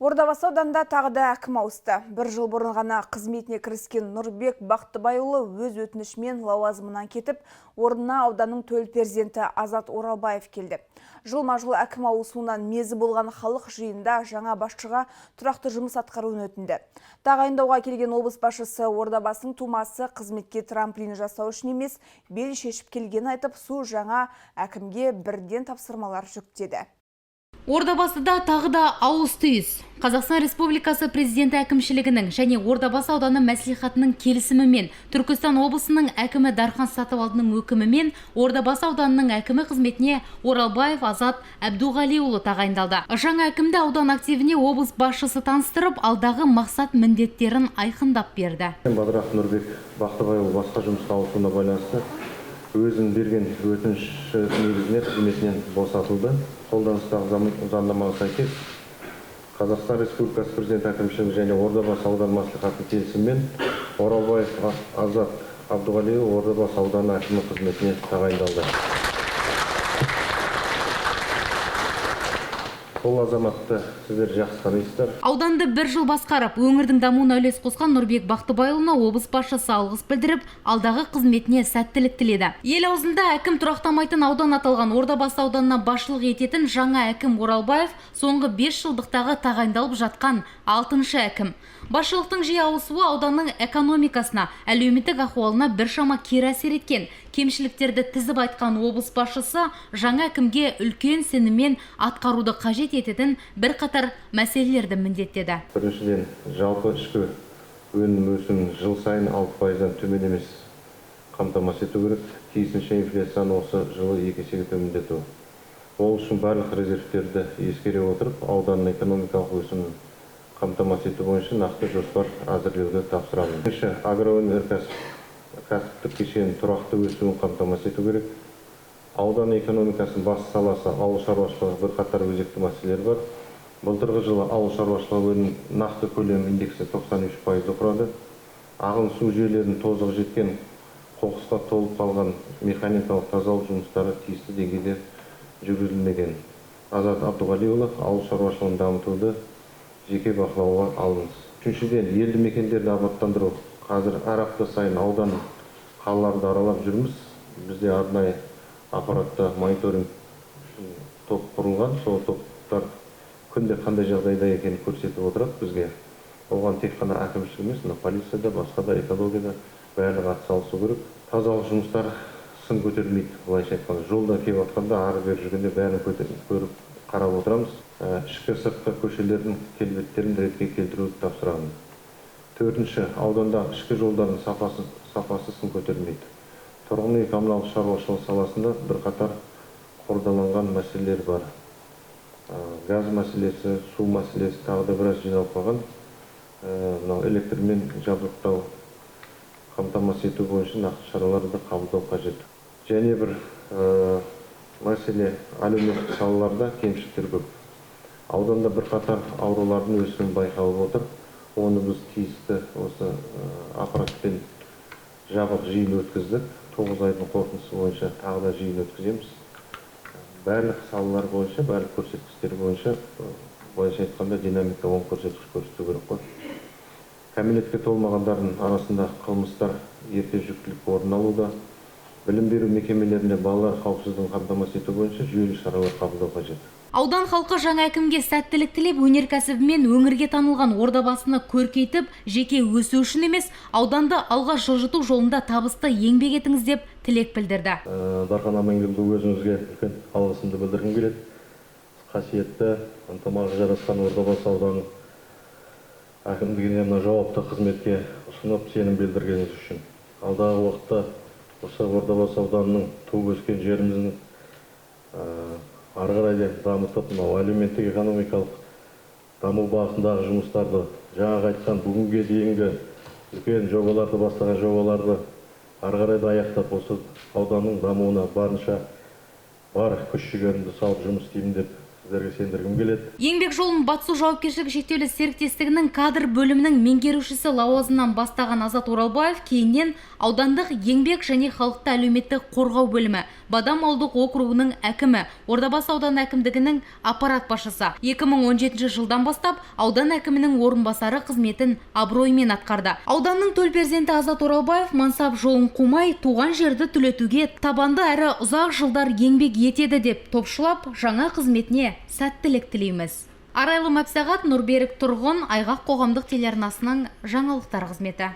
Ордабасы ауданында тағы да әкім ауысты. Бір жыл бұрын ғана қызметіне кіріскен Нұрбек Бақтыбайұлы өз өтінішімен лауазымынан кетіп, орнына ауданның төл перзенті Азат Оралбаев келді. Жылма-жыл әкім ауысуынан мезі болған халық жиында жаңа басшыға тұрақты жұмыс атқаруын өтінді. Тағайындауға келген облыс басшысы Ордабасының тумасы қызметке трамплин жасау үшін емес, бел шешіп келгенін айтып, су жаңа әкімге бірден тапсырмалар жүктеді. Ордабасыда тағы да ауыз түйіс. Қазақстан Республикасы президенті әкімшілігінің және Ордабасы ауданы мәслихатының келісімімен Түркістан облысының әкімі Дархан Сатыбалдының өкімімен Ордабасы ауданының әкімі қызметіне Оралбаев Азат Әбдуғалиұлы тағайындалды. Жаңа әкімді аудан активіне облыс басшысы таныстырып, алдағы мақсат міндеттерін айқындап берді. Бадырақ Нұрбек Бақтыбайұлы басқа жұмысқа ауысуына байланысты өзін берген өтініш негізінде қызметінен босатылды. Қолданыстағы заңнамаға сәйкес Қазақстан Республикасы президент әкімшілігі және Ордабасы ауданы мәслихатының келісімімен Оралбаев Азат Әбдуғалиұлы Ордабасы ауданы әкімі қызметіне тағайындалды. Бұл азаматты сіздер жақсы танисыздар. Ауданды бір жыл басқарып, өңірдің дамуына үлес қосқан Нұрбек Бақтыбайұлына облыс басшысы алғыс білдіріп, алдағы қызметіне сәттілік тіледі. Ел аузында әкім тұрақтамайтын аудан аталған Ордабасы ауданына басшылық ететін жаңа әкім Оралбаев соңғы 5 жылдықтағы тағайындалып жатқан 6-шы әкім. Басшылықтың жиі ауысуы ауданның экономикасына, әлеуметтік ахуалына біршама кері әсер еткен. Кемшіліктерді тізіп айтқан облыс басшысы жаңа әкімге үлкен сеніммен атқаруды қажет ететін бір қатар мәселелерді міндеттеді. Біріншіден, жалпы ішкі өнім өсімін жыл сайын 6%-дан төмен емес қамтамасыз ету керек. Тиісінше инфляцияны осы жылы 2 есеге төмендету. Ол үшін барлық резервтерді ескере отырып, ауданның экономикалық өсімін қамтамасыз ету бойынша нақты жоспар әзірлеуді тапсырамын. Екінші, агроөнеркәсіптік кешеннің тұрақты өсуін қамтамасыз ету керек. Аудан экономикасының басты саласы ауыл шаруашылығы бірқатар өзекті мәселелер бар. Былтырғы жылы ауыл шаруашылығы нақты көлем индексі 93% құрады. Ағын су жүйелерінің тозығы жеткен, қоқысқа толып қалған механикалық тазалық жұмыстары тиісті деңгейде жүргізілмеген. Азат Әбдуғалиұлы ауыл шаруашылығын дамытуды жеке бақылауға алыңыз. Үшіншіден, елді мекендерді абаттандыру. Қазір әр апта сайын аудан қалаларды аралап жүрміз. Бізде арнайы аппаратта мониторинг топ құрылған. Сол топтар күнде қандай жағдайда екенін көрсетіп отырады бізге. Оған тек қана әкімшілік емес, полицияда, басқа да экологияда барлығы атсалысу керек. Тазалық жұмыстар сын көтерілмейді. Былайша айтқанда, жолда келіп жатқанда ары бері жүргенде бәрін көріп қарап отырамыз. Ішкі сыртқы көшелердің келбеттерін ретке келтіруді тапсырамын. Төртінші, ауданда ішкі жолдардың сапасы сын көтерілмейді. Тұрғын үй коммуналдық шаруашылық саласында бірқатар қордаланған мәселелер бар. Газ мәселесі, су мәселесі тағы да біраз жиналып қалған. Электрмен жабдықтау қамтамасыз ету бойынша нақты шараларды қабылдау қажет. Және бір мәселе әлеуметтік салаларда кемшіліктер көп. Ауданда бірқатар аурулардың өсуін байқалып отыр. Оны біз тиісті осы аппаратпен жабық жиын өткіздік. 9 айдың қорытындысы бойынша тағы да жиын өткіземіз. Барлық салалар бойынша, барлық көрсеткіштер бойынша, былайша айтқанда динамика оң көрсеткіш көрсету керек қой. Кәмелетке толмағандардың арасында қылмыстар ерте жүктілік орын алуда. Білім беру мекемелерінде балалар қауіпсіздігін қамтамасыз ету бойынша жүйелі шаралар қабылдау қажет. Аудан халқы жаңа әкімге сәттілік тілеп, өнеркәсібімен өңірге танылған Ордабасыны көркейтіп, жеке өсу үшін емес, ауданды алға жылжыту жолында табысты еңбек етіңіз деп тілек білдірді. Дархан Амангелді өзіңізге үлкен алғысымды білдіргім келеді. Қасиетті, ынтымағы жарасқан Ордабасы ауданы әкімдігіне жауапты қызметке ұсынып сенім білдіргеніңіз үшін. Алдағы уақытта осы Ордабасы ауданының туып өскен жеріміздің ары қарай дамытып, әлеуметтік экономикалық даму бағытындағы жұмыстарды, жаңа айтқан бүгінге дейінгі үлкен жобаларды, бастаған жобаларды ары қарай аяқтап, осы ауданның дамуына барынша бар күш-жігерімді салып жұмыс істеймін деп сіздерге сендіргім келеді. Еңбек жолын Батсу жауапкершілігі шектеулі серіктестігінің кадр бөлімінің меңгерушісі лауазымынан бастаған Азат Оралбаев кейіннен аудандық еңбек және халықты әлеуметтік қорғау бөлімі, Бадам ауылдық округінің әкімі, Ордабасы ауданы әкімдігінің аппарат басшысы. 2017 жылдан бастап аудан әкімінің орынбасары қызметін абыроймен атқарды. Ауданның төл перзенті Азат Оралбаев мансап жолын қумай, туған жерді түлетуге табанды әрі ұзақ жылдар еңбек етеді деп топшылап, жаңа қызметіне сәттілік тілейміз. Арайлы Мәпсағат, Нұрберік Тұрғын, Айғақ қоғамдық телеарнасының жаңалықтар қызметі.